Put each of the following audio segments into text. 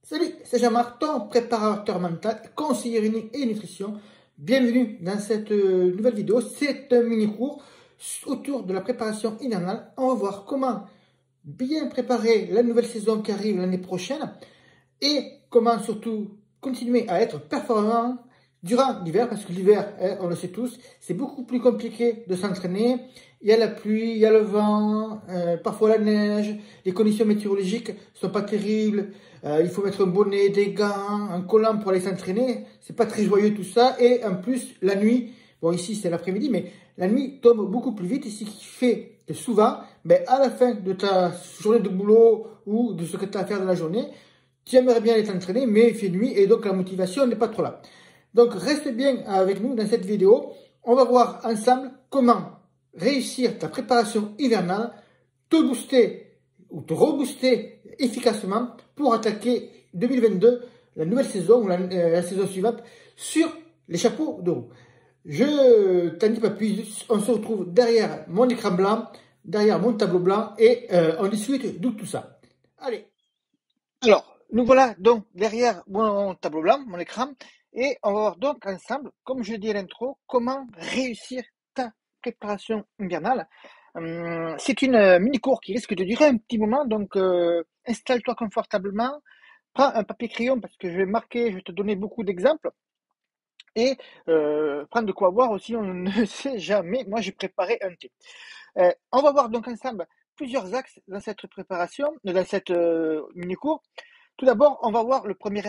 Salut, c'est Jean-Marc, ton préparateur mental, conseiller et nutrition. Bienvenue dans cette nouvelle vidéo. C'est un mini-cours autour de la préparation hivernale. On va voir comment bien préparer la nouvelle saison qui arrive l'année prochaine et comment surtout continuer à être performant durant l'hiver, parce que l'hiver, on le sait tous, c'est beaucoup plus compliqué de s'entraîner. Il y a la pluie, il y a le vent, parfois la neige, les conditions météorologiques sont pas terribles. Il faut mettre un bonnet, des gants, un collant pour aller s'entraîner. C'est pas très joyeux tout ça. Et en plus, la nuit, bon ici c'est l'après-midi, mais la nuit tombe beaucoup plus vite. Et ce qui fait que souvent, ben, à la fin de ta journée de boulot ou de ce que tu as à faire de la journée, tu aimerais bien aller t'entraîner, mais il fait nuit et donc la motivation n'est pas trop là. Donc reste bien avec nous dans cette vidéo. On va voir ensemble comment réussir ta préparation hivernale, te booster ou te rebooster efficacement pour attaquer 2022, la nouvelle saison ou la saison suivante sur les chapeaux de roue. Je t'en dis pas plus, on se retrouve derrière mon écran blanc, derrière mon tableau blanc et on discute de tout ça. Allez. Alors, nous voilà donc derrière mon tableau blanc, mon écran, et on va voir donc ensemble, comme je dis à l'intro, comment réussir ta préparation hivernale. C'est une mini-cours qui risque de durer un petit moment, donc installe-toi confortablement, prends un papier crayon parce que je vais marquer, je vais te donner beaucoup d'exemples, et prends de quoi boire aussi, on ne sait jamais. Moi, j'ai préparé un thé. On va voir donc ensemble plusieurs axes dans cette préparation, dans cette mini-cours. Tout d'abord, on va voir le premier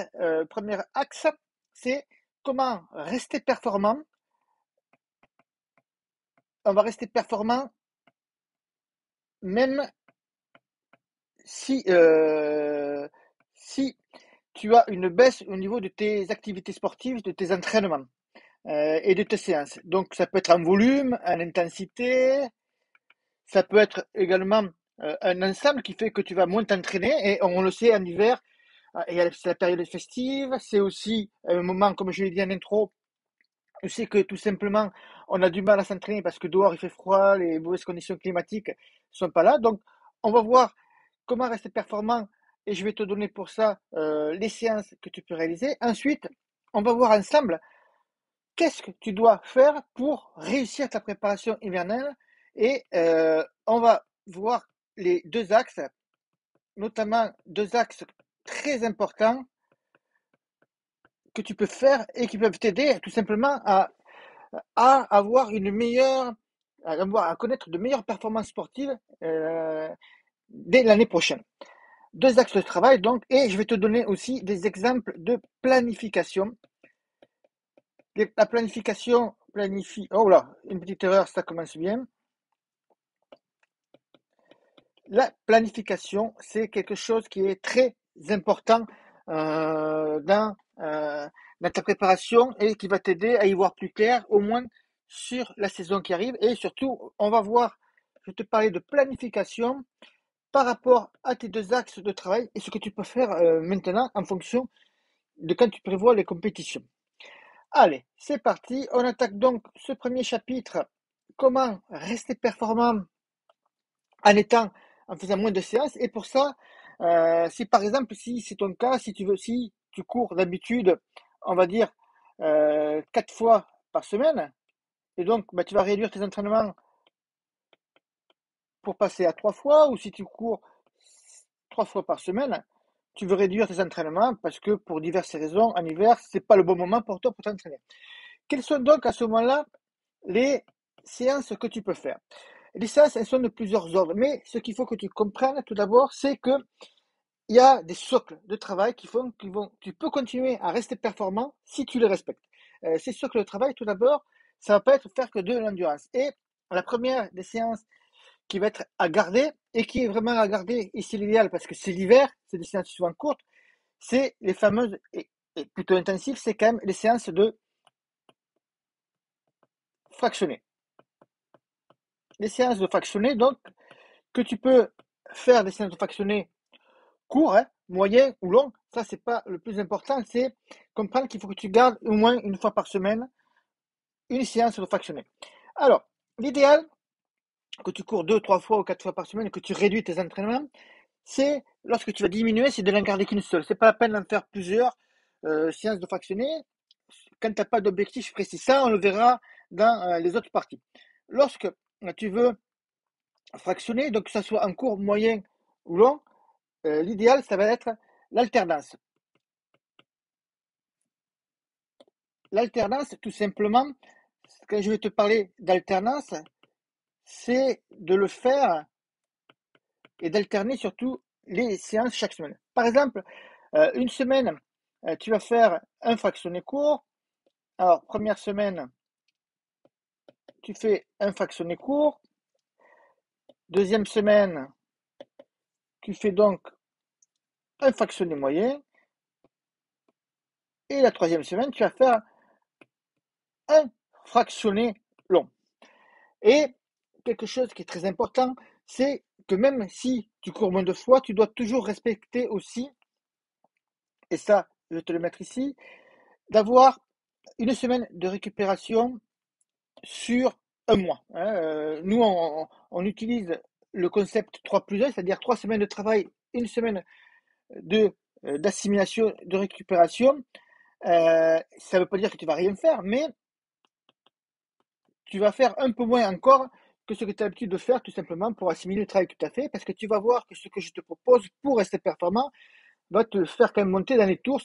axe, c'est comment rester performant. On va rester performant même si tu as une baisse au niveau de tes activités sportives, de tes entraînements et de tes séances. Donc, ça peut être en volume, en intensité, ça peut être également un ensemble qui fait que tu vas moins t'entraîner. Et on le sait, en hiver, c'est la période festive, c'est aussi un moment, comme je l'ai dit en intro, je sais que tout simplement, on a du mal à s'entraîner parce que dehors il fait froid, les mauvaises conditions climatiques sont pas là. Donc, on va voir comment rester performant et je vais te donner pour ça les séances que tu peux réaliser. Ensuite, on va voir ensemble qu'est-ce que tu dois faire pour réussir ta préparation hivernale et on va voir les deux axes, notamment deux axes très importants que tu peux faire et qui peuvent t'aider tout simplement à avoir une meilleure, à connaître de meilleures performances sportives dès l'année prochaine. Deux axes de travail donc, et je vais te donner aussi des exemples de planification. La planification planifie. Oh là, une petite erreur, ça commence bien. La planification, c'est quelque chose qui est très important dans ta préparation et qui va t'aider à y voir plus clair, au moins sur la saison qui arrive. Et surtout, on va voir, je vais te parler de planification par rapport à tes deux axes de travail et ce que tu peux faire maintenant en fonction de quand tu prévois les compétitions. Allez, c'est parti. On attaque donc ce premier chapitre. Comment rester performant en faisant moins de séances. Et pour ça, si par exemple, si c'est ton cas, si tu cours d'habitude, on va dire 4 fois par semaine, et donc bah, tu vas réduire tes entraînements pour passer à 3 fois, ou si tu cours 3 fois par semaine, tu veux réduire tes entraînements parce que pour diverses raisons, en hiver, c'est pas le bon moment pour toi pour t'entraîner. Quelles sont donc à ce moment-là les séances que tu peux faire? Les séances, elles sont de plusieurs ordres, mais ce qu'il faut que tu comprennes tout d'abord, c'est que il y a des socles de travail tu peux continuer à rester performant si tu les respectes. Ces socles de travail, tout d'abord, ça va pas être faire que de l'endurance. Et la première des séances qui va être à garder et qui est vraiment à garder, et c'est l'idéal parce que c'est l'hiver, c'est des séances souvent courtes, c'est les fameuses et plutôt intensives, c'est quand même les séances de fractionnés. Les séances de fractionnés, donc, que tu peux faire des séances de fractionnés court, hein, moyen ou long, ça c'est pas le plus important, c'est comprendre qu'il faut que tu gardes au moins une fois par semaine une séance de fractionné. Alors, l'idéal, que tu cours 2, 3 fois ou 4 fois par semaine et que tu réduis tes entraînements, c'est lorsque tu vas diminuer, c'est de n'en garder qu'une seule. C'est pas la peine d'en faire plusieurs séances de fractionner quand tu n'as pas d'objectif précis. Ça, on le verra dans les autres parties. Lorsque tu veux fractionner, donc que ce soit en court, moyen ou long, l'idéal, ça va être l'alternance. L'alternance, tout simplement, quand je vais te parler d'alternance, c'est de le faire et d'alterner surtout les séances chaque semaine. Par exemple, une semaine, tu vas faire un fractionné court. Alors, première semaine, tu fais un fractionné court. Deuxième semaine, tu fais donc un fractionné moyen. Et la troisième semaine, tu vas faire un fractionné long. Et quelque chose qui est très important, c'est que même si tu cours moins de fois, tu dois toujours respecter aussi, et ça, je vais te le mettre ici, d'avoir une semaine de récupération sur un mois. Nous, on utilise le concept 3+1, c'est-à-dire 3 semaines de travail, une semaine d'assimilation, de récupération. Ça ne veut pas dire que tu vas rien faire, mais tu vas faire un peu moins encore que ce que tu as l'habitude de faire, tout simplement pour assimiler le travail que tu as fait, parce que tu vas voir que ce que je te propose pour rester performant va te faire quand même monter dans les tours.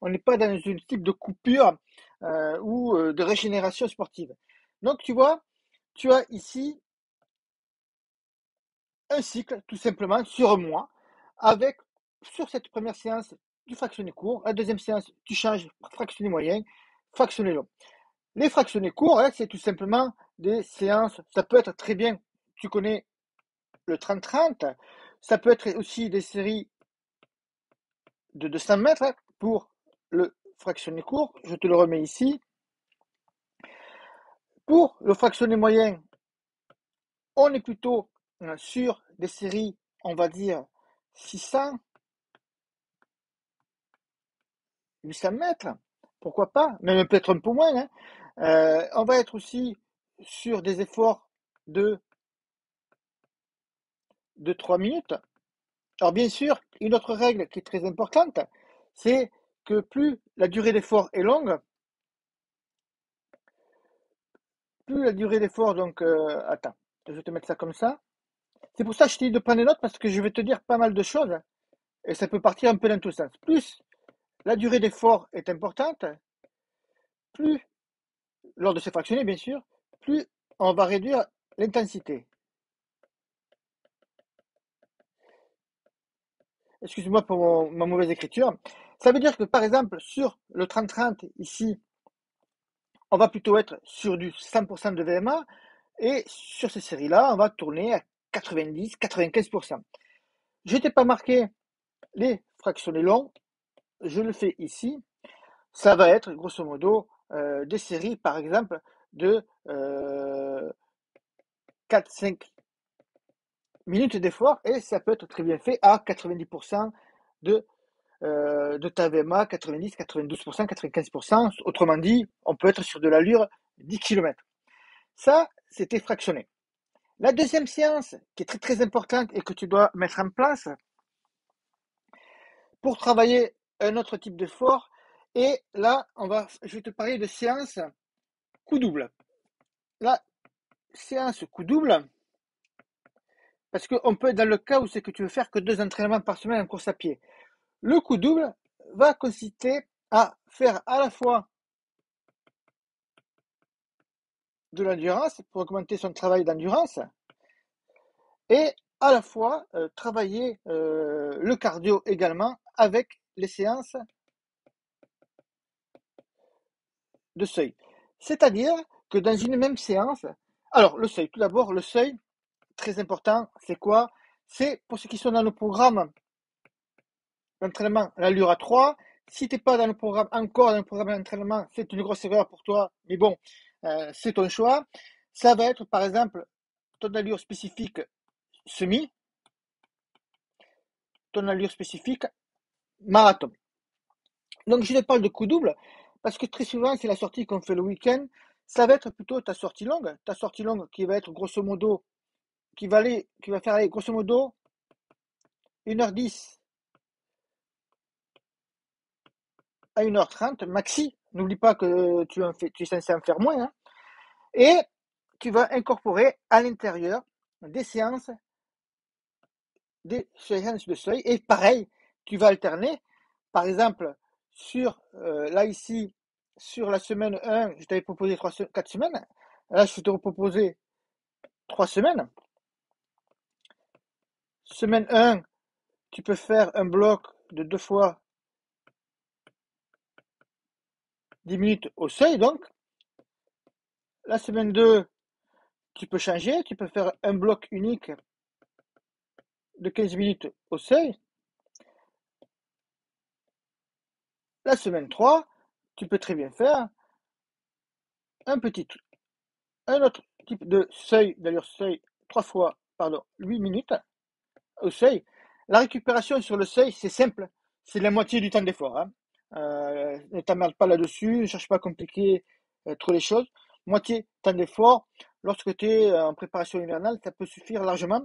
On n'est pas dans un type de coupure ou de régénération sportive. Donc tu vois, tu as ici un cycle tout simplement sur un mois avec sur cette première séance du fractionné court, la deuxième séance tu changes fractionné moyen, fractionné long. Les fractionnés courts, c'est tout simplement des séances, ça peut être très bien, tu connais le 30-30, ça peut être aussi des séries de 200 mètres pour le fractionné court, je te le remets ici. Pour le fractionné moyen, on est plutôt sur des séries, on va dire 600, 800 mètres, pourquoi pas, même peut-être un peu moins. On va être aussi sur des efforts de 3 minutes. Alors bien sûr, une autre règle qui est très importante, c'est que plus la durée d'effort est longue, plus la durée d'effort, donc attends, je vais te mettre ça comme ça. C'est pour ça que je te dis de prendre des notes parce que je vais te dire pas mal de choses et ça peut partir un peu dans tous sens. Plus la durée d'effort est importante, plus, lors de ces fractionnés bien sûr, plus on va réduire l'intensité. Excuse-moi pour ma mauvaise écriture. Ça veut dire que par exemple sur le 30-30 ici, on va plutôt être sur du 100% de VMA et sur ces séries-là, on va tourner à 90-95%. Je n'ai pas marqué les fractionnés longs, je le fais ici. Ça va être grosso modo des séries par exemple de 4-5 minutes d'effort et ça peut être très bien fait à 90% de ta VMA, 90, 92%, 95%. Autrement dit, on peut être sur de l'allure 10 km. Ça, c'était fractionné. La deuxième séance, qui est très très importante et que tu dois mettre en place pour travailler un autre type d'effort, et là, je vais te parler de séance coup double. La séance coup double, parce qu'on peut être dans le cas où c'est que tu veux faire que 2 entraînements par semaine en course à pied. Le coup double va consister à faire à la fois de l'endurance pour augmenter son travail d'endurance et à la fois travailler le cardio également avec les séances de seuil. C'est-à-dire que dans une même séance, alors le seuil, tout d'abord, le seuil, très important, c'est quoi? C'est pour ceux qui sont dans le programme d'entraînement, l'allure à 3. Si tu n'es pas dans le programme, encore dans le programme d'entraînement, c'est une grosse erreur pour toi, mais bon, c'est ton choix. Ça va être par exemple ton allure spécifique semi, ton allure spécifique marathon. Donc je ne parle de coup double parce que très souvent c'est la sortie qu'on fait le week-end. Ça va être plutôt ta sortie longue qui va être grosso modo, qui va faire aller grosso modo 1h10 à 1h30 maxi. N'oublie pas que tu es censé en faire moins, hein. Et tu vas incorporer à l'intérieur des séances de seuil. Et pareil, tu vas alterner. Par exemple, là ici, sur la semaine 1, je t'avais proposé 4 semaines. Là, je vais te proposer 3 semaines. Semaine 1, tu peux faire un bloc de 2 fois 10 minutes au seuil. Donc, la semaine 2, tu peux changer. Tu peux faire un bloc unique de 15 minutes au seuil. La semaine 3, tu peux très bien faire un autre type de seuil, d'allure seuil, 3 fois, 8 minutes au seuil. La récupération sur le seuil, c'est simple, c'est la moitié du temps d'effort, hein. Ne t'emmerde pas là-dessus, ne cherche pas à compliquer trop les choses. Moitié temps d'effort, lorsque tu es en préparation hivernale, ça peut suffire largement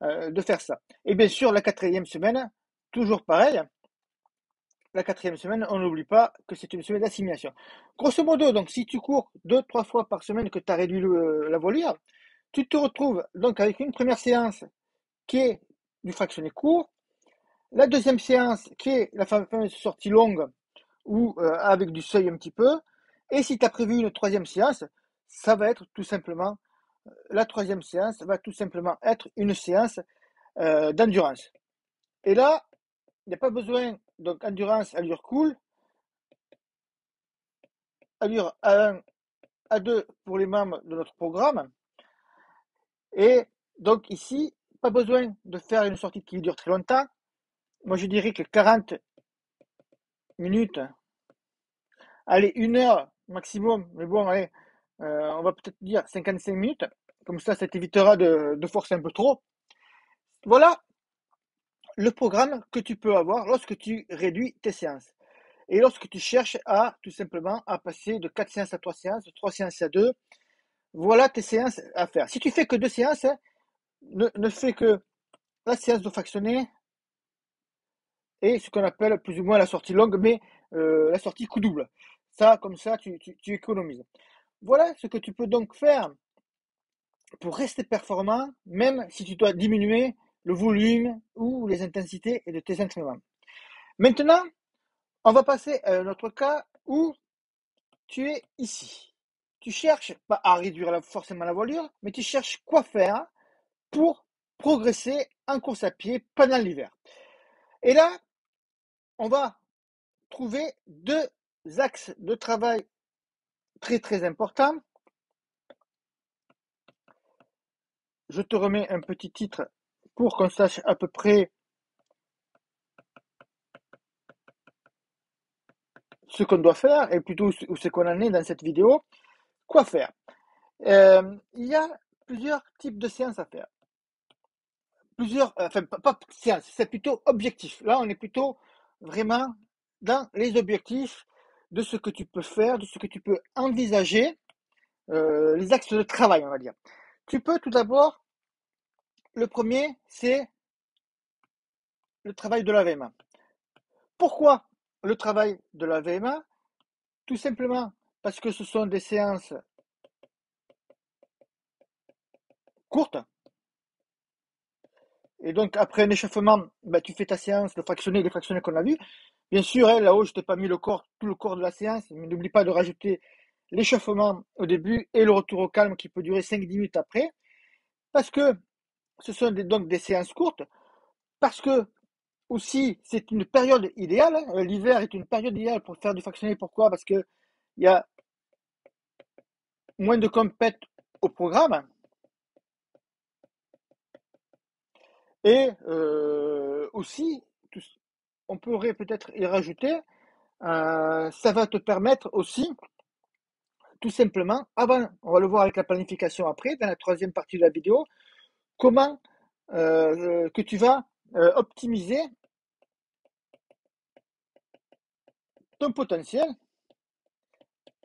de faire ça. Et bien sûr, la 4e semaine, toujours pareil. La 4e semaine, on n'oublie pas que c'est une semaine d'assimilation. Grosso modo, donc, si tu cours 2-3 fois par semaine que tu as réduit la voilure, tu te retrouves donc avec une première séance qui est du fractionné court, la deuxième séance qui est la fameuse sortie longue ou avec du seuil un petit peu, et si tu as prévu une 3e séance, ça va être tout simplement, la 3e séance va tout simplement être une séance d'endurance. Et là, il n'y a pas besoin, donc endurance, allure cool, allure A1, A2 pour les membres de notre programme. Et donc ici, pas besoin de faire une sortie qui dure très longtemps. Moi, je dirais que 40 minutes, allez, 1 heure maximum, mais bon, allez, on va peut-être dire 55 minutes. Comme ça t'évitera de forcer un peu trop. Voilà le programme que tu peux avoir lorsque tu réduis tes séances. Et lorsque tu cherches à tout simplement à passer de 4 séances à 3 séances, de 3 séances à 2, voilà tes séances à faire. Si tu fais que 2 séances, hein, ne fais que la séance de fractionné et ce qu'on appelle plus ou moins la sortie longue, mais la sortie coup double. Ça, comme ça, tu économises. Voilà ce que tu peux donc faire pour rester performant, même si tu dois diminuer le volume ou les intensités de tes entraînements. Maintenant, on va passer à un autre cas où tu es ici. Tu cherches pas à réduire forcément la voilure, mais tu cherches quoi faire pour progresser en course à pied pendant l'hiver. Et là, on va trouver 2 axes de travail très très importants. Je te remets un petit titre pour qu'on sache à peu près ce qu'on doit faire et plutôt où ce qu'on en est dans cette vidéo. Quoi faire? Il y a plusieurs types de séances à faire. Enfin, pas séances, c'est plutôt objectif. Là, on est plutôt vraiment dans les objectifs de ce que tu peux faire, de ce que tu peux envisager, les axes de travail, on va dire. Tu peux tout d'abord, le premier, c'est le travail de la VMA. Pourquoi le travail de la VMA? Tout simplement parce que ce sont des séances courtes. Et donc, après un échauffement, tu fais ta séance de fractionné, les fractionnés qu'on a vu. Bien sûr, hein, là-haut, je t'ai pas mis tout le corps de la séance, mais n'oublie pas de rajouter l'échauffement au début et le retour au calme qui peut durer 5-10 minutes après. Parce que ce sont donc des séances courtes. Parce que aussi, c'est une période idéale, hein. L'hiver est une période idéale pour faire du fractionné. Pourquoi? Parce qu'il y a moins de compètes au programme. Et aussi, on pourrait peut-être y rajouter, ça va te permettre aussi, tout simplement, on va le voir avec la planification après, dans la 3e partie de la vidéo, comment que tu vas optimiser ton potentiel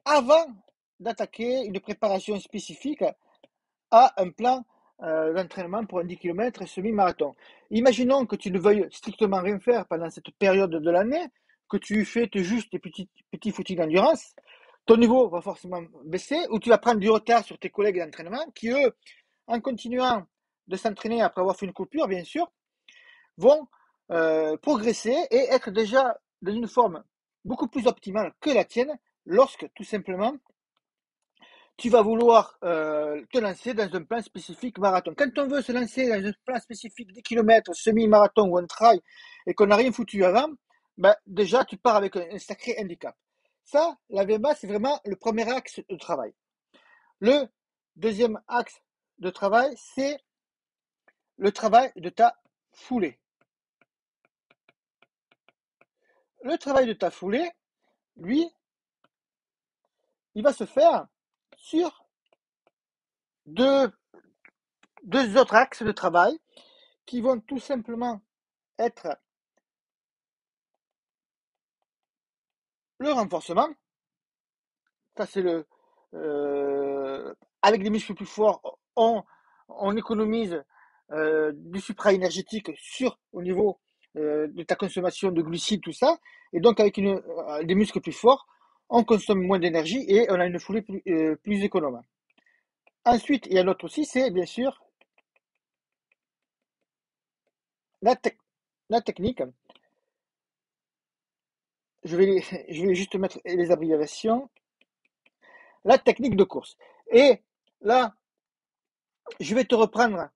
avant d'attaquer une préparation spécifique à un plan d'entraînement pour un 10 km semi-marathon. Imaginons que tu ne veuilles strictement rien faire pendant cette période de l'année, que tu fais juste des petits footings d'endurance, ton niveau va forcément baisser ou tu vas prendre du retard sur tes collègues d'entraînement qui, eux, en continuant de s'entraîner après avoir fait une coupure, bien sûr, vont progresser et être déjà dans une forme beaucoup plus optimale que la tienne lorsque, tout simplement, tu vas vouloir te lancer dans un plan spécifique marathon. Quand on veut se lancer dans un plan spécifique 10 km, semi-marathon ou un trail et qu'on n'a rien foutu avant, ben, déjà tu pars avec un sacré handicap. Ça, la VMA, c'est vraiment le premier axe de travail. Le deuxième axe de travail, c'est le travail de ta foulée. Le travail de ta foulée, lui, il va se faire sur deux autres axes de travail qui vont tout simplement être le renforcement. Ça, c'est avec des muscles plus forts, on économise du supra-énergétique au niveau de ta consommation de glucides, tout ça. Et donc, avec des muscles plus forts, on consomme moins d'énergie et on a une foulée plus économe. Ensuite, il y a l'autre aussi, c'est bien sûr la technique. Je vais juste mettre les abréviations. La technique de course. Et là, je vais te reprendre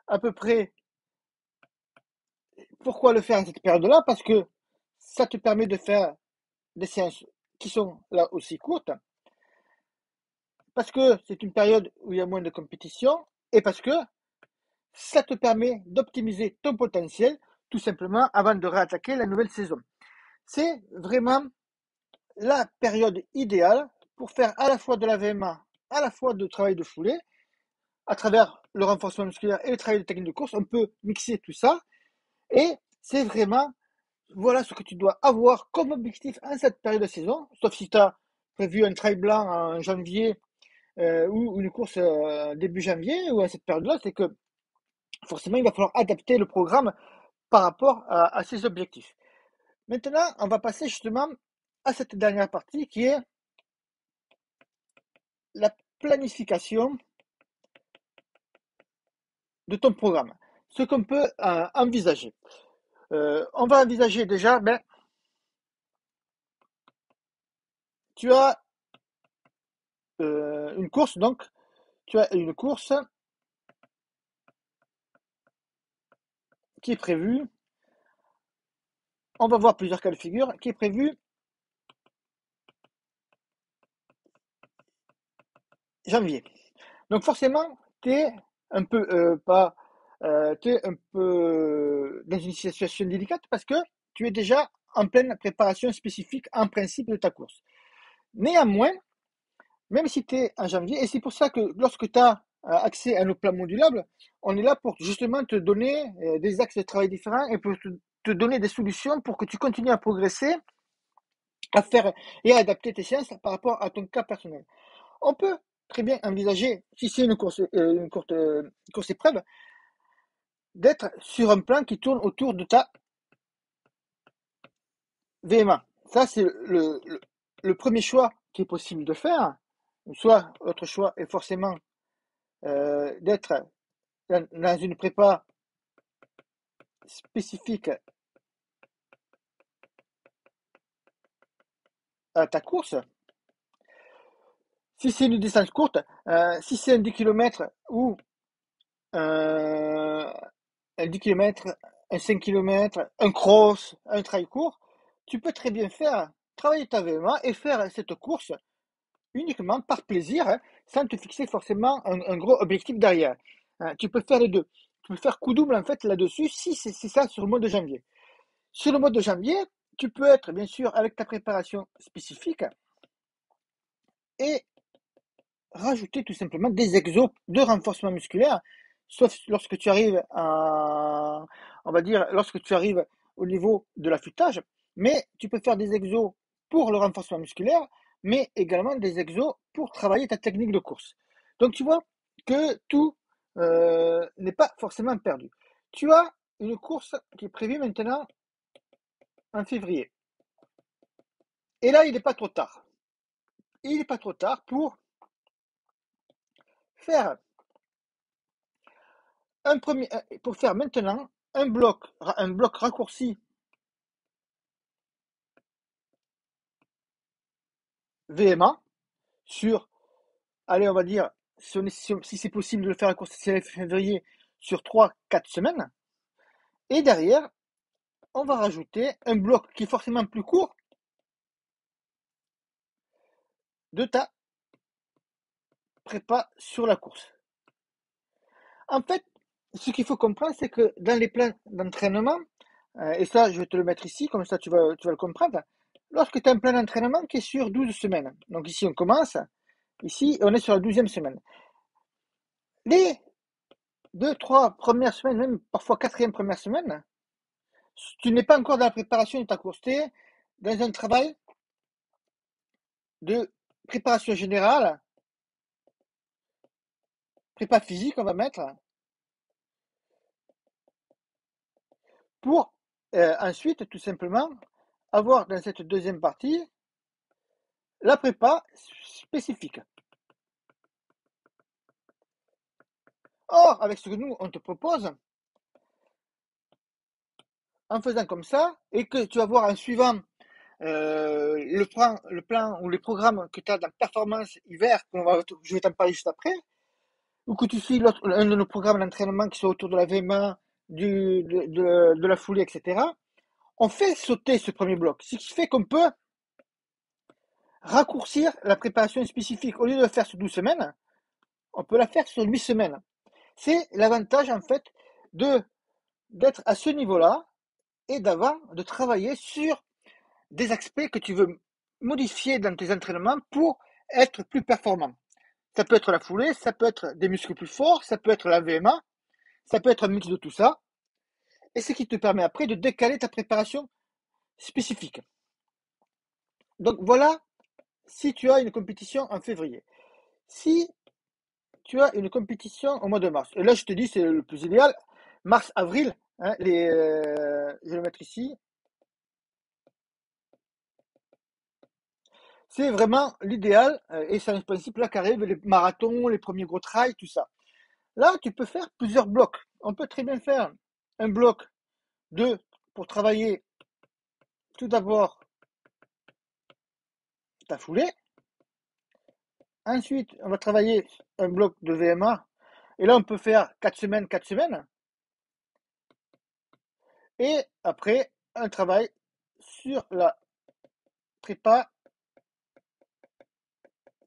à peu près pourquoi le faire à cette période-là, parce que ça te permet de faire des séances qui sont là aussi courtes, parce que c'est une période où il y a moins de compétition, et parce que ça te permet d'optimiser ton potentiel, tout simplement, avant de réattaquer la nouvelle saison. C'est vraiment la période idéale pour faire à la fois de la VMA, à la fois de travail de foulée, à travers le renforcement musculaire et le travail de technique de course. On peut mixer tout ça, et c'est vraiment, voilà ce que tu dois avoir comme objectif en cette période de saison, sauf si tu as prévu un trail blanc en janvier ou une course début janvier ou à cette période-là, c'est que forcément il va falloir adapter le programme par rapport à ces objectifs. Maintenant, on va passer justement à cette dernière partie qui est la planification de ton programme. Ce qu'on peut envisager. On va envisager déjà, tu as une course, donc tu as une course qui est prévue. On va voir plusieurs cas de figure qui est prévue janvier. Donc forcément, tu es un peu t'es un peu dans une situation délicate parce que tu es déjà en pleine préparation spécifique en principe de ta course. Néanmoins, même si tu es en janvier, et c'est pour ça que lorsque tu as accès à nos plans modulables, on est là pour justement te donner des axes de travail différents et pour te donner des solutions pour que tu continues à progresser, à faire et à adapter tes séances par rapport à ton cas personnel. On peut très bien envisager, si c'est une course épreuve, d'être sur un plan qui tourne autour de ta VMA. Ça, c'est le premier choix qui est possible de faire. Soit l'autre choix est forcément d'être dans une prépa spécifique à ta course. Si c'est une distance courte, si c'est un 10 km ou un 10 km, un 5 km, un cross, un trail court, tu peux très bien faire travailler ta VMA et faire cette course uniquement par plaisir, hein, sans te fixer forcément un gros objectif derrière. Tu peux faire les deux. Tu peux faire coup double en fait là-dessus si c'est ça sur le mois de janvier. Sur le mois de janvier, tu peux être bien sûr avec ta préparation spécifique et rajouter tout simplement des exos de renforcement musculaire, sauf lorsque tu arrives à, on va dire, lorsque tu arrives au niveau de l'affûtage, mais tu peux faire des exos pour le renforcement musculaire, mais également des exos pour travailler ta technique de course. Donc tu vois que tout n'est pas forcément perdu. Tu as une course qui est prévue maintenant en février. Et là, il n'est pas trop tard. Il n'est pas trop tard pour faire pour faire maintenant un bloc raccourci VMA sur, allez, on va dire, si c'est possible de le faire raccourcir en février, sur 3-4 semaines. Et derrière, on va rajouter un bloc qui est forcément plus court de ta prépa sur la course. En fait, ce qu'il faut comprendre, c'est que dans les plans d'entraînement, et ça, je vais te le mettre ici, comme ça tu vas le comprendre, lorsque tu as un plan d'entraînement qui est sur 12 semaines, donc ici on commence, ici on est sur la 12e semaine. Les 2-3 premières semaines, même parfois 4e première semaine, tu n'es pas encore dans la préparation de ta course, tu es dans un travail de préparation générale, prépa physique, on va mettre, pour ensuite, tout simplement, avoir dans cette deuxième partie la prépa spécifique. Or, avec ce que nous, on te propose, en faisant comme ça, et que tu vas voir en suivant le plan ou les programmes que tu as dans Performance Hiver, je vais t'en parler juste après, ou que tu suis un de nos programmes d'entraînement qui soit autour de la VMA, de la foulée, etc., on fait sauter ce premier bloc. Ce qui fait qu'on peut raccourcir la préparation spécifique. Au lieu de le faire sur 12 semaines, on peut la faire sur 8 semaines. C'est l'avantage, en fait, d'être à ce niveau-là et de travailler sur des aspects que tu veux modifier dans tes entraînements pour être plus performant. Ça peut être la foulée, ça peut être des muscles plus forts, ça peut être la VMA, ça peut être un mix de tout ça. Et ce qui te permet après de décaler ta préparation spécifique. Donc voilà, si tu as une compétition en février. Si tu as une compétition au mois de mars, et là je te dis c'est le plus idéal, mars-avril, hein, je vais le mettre ici, c'est vraiment l'idéal, et c'est un principe là qu'arrivent les marathons, les premiers gros trails, tout ça. Là, tu peux faire plusieurs blocs. On peut très bien faire un bloc pour travailler tout d'abord ta foulée. Ensuite, on va travailler un bloc de VMA. Et là, on peut faire 4 semaines, 4 semaines. Et après, un travail sur la prépa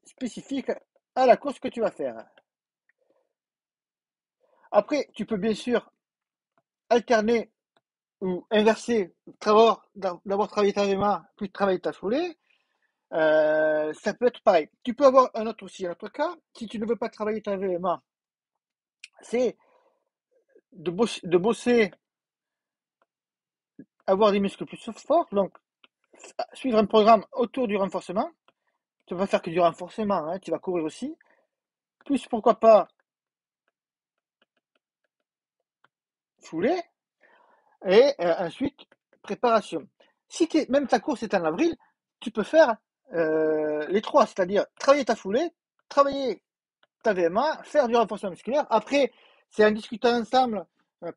spécifique à la course que tu vas faire. Après, tu peux bien sûr alterner ou inverser, d'abord travailler ta VMA, puis travailler ta foulée. Ça peut être pareil. Tu peux avoir un autre cas, si tu ne veux pas travailler ta VMA, c'est de bosser, avoir des muscles plus forts, donc suivre un programme autour du renforcement. Tu ne vas pas faire que du renforcement, hein, tu vas courir aussi. Plus pourquoi pas foulée, et ensuite préparation. Si même ta course est en avril, tu peux faire les trois, c'est-à-dire travailler ta foulée, travailler ta VMA, faire du renforcement musculaire. Après, c'est en discutant ensemble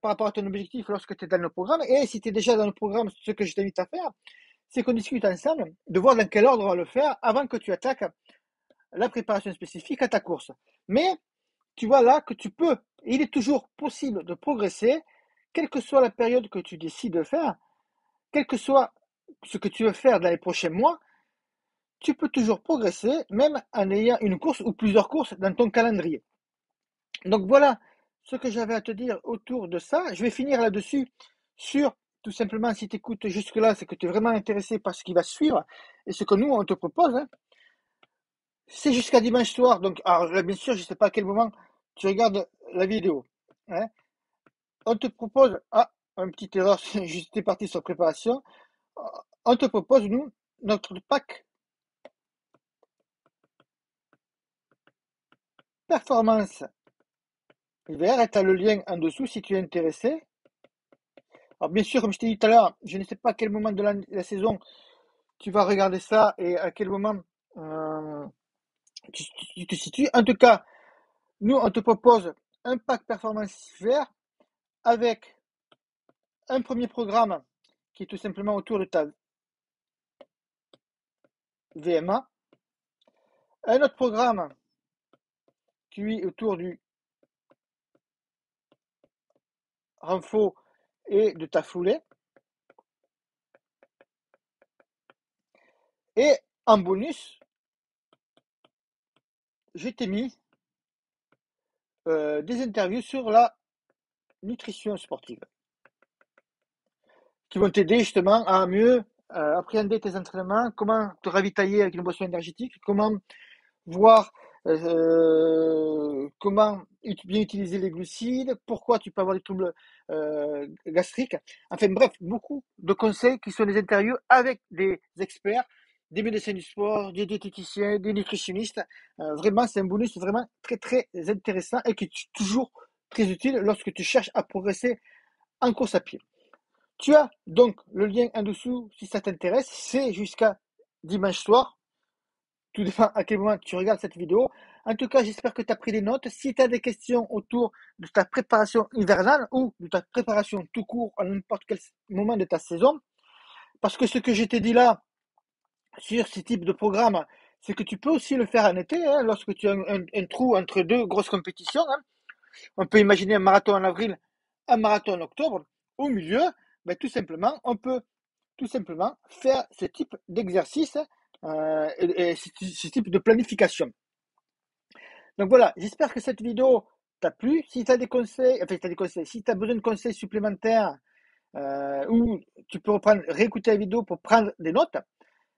par rapport à ton objectif lorsque tu es dans le programme. Et si tu es déjà dans le programme, ce que je t'invite à faire, c'est qu'on discute ensemble de voir dans quel ordre on va le faire avant que tu attaques la préparation spécifique à ta course. Mais tu vois là que il est toujours possible de progresser, quelle que soit la période que tu décides de faire, quel que soit ce que tu veux faire dans les prochains mois, tu peux toujours progresser, même en ayant une course ou plusieurs courses dans ton calendrier. Donc voilà ce que j'avais à te dire autour de ça. Je vais finir là-dessus sur, tout simplement, si tu écoutes jusque-là, c'est que tu es vraiment intéressé par ce qui va suivre et ce que nous, on te propose. Hein. C'est jusqu'à dimanche soir. Donc, alors là, bien sûr, je ne sais pas à quel moment tu regardes la vidéo. Hein. On te propose, un petit erreur, j'étais parti sur préparation. On te propose, nous, notre pack performance hiver, et tu as le lien en dessous si tu es intéressé. Alors bien sûr, comme je t'ai dit tout à l'heure, je ne sais pas à quel moment de la saison tu vas regarder ça et à quel moment euh, tu te situes. En tout cas, nous, on te propose un pack performance hiver avec un premier programme qui est tout simplement autour de ta VMA, un autre programme qui est autour du renfort et de ta foulée, et en bonus, je t'ai mis des interviews sur la nutrition sportive qui vont t'aider justement à mieux appréhender tes entraînements, comment te ravitailler avec une boisson énergétique, comment voir comment bien utiliser les glucides, pourquoi tu peux avoir des troubles gastriques. Enfin bref, beaucoup de conseils qui sont des interviews avec des experts, des médecins du sport, des diététiciens, des nutritionnistes. Vraiment, c'est un bonus vraiment très très intéressant et qui est toujours très utile lorsque tu cherches à progresser en course à pied. Tu as donc le lien en dessous si ça t'intéresse, c'est jusqu'à dimanche soir. Tout dépend à quel moment tu regardes cette vidéo. En tout cas, j'espère que tu as pris des notes. Si tu as des questions autour de ta préparation hivernale ou de ta préparation tout court à n'importe quel moment de ta saison, parce que ce que je t'ai dit là sur ce type de programme, c'est que tu peux aussi le faire en été, hein, lorsque tu as un trou entre deux grosses compétitions. Hein. On peut imaginer un marathon en avril, un marathon en octobre. Au milieu, ben, tout simplement, on peut tout simplement faire ce type d'exercice et ce type de planification. Donc voilà, j'espère que cette vidéo t'a plu. Si tu as des conseils, enfin, si tu as des conseils, si tu as besoin de conseils supplémentaires ou tu peux reprendre, réécouter la vidéo pour prendre des notes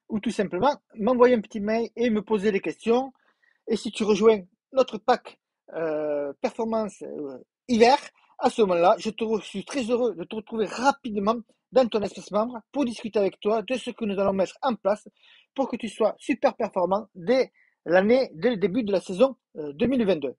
ou tout simplement m'envoyer un petit mail et me poser des questions. Et si tu rejoins notre pack performance hiver, à ce moment-là, suis très heureux de te retrouver rapidement dans ton espace membre pour discuter avec toi de ce que nous allons mettre en place pour que tu sois super performant dès le début de la saison 2022.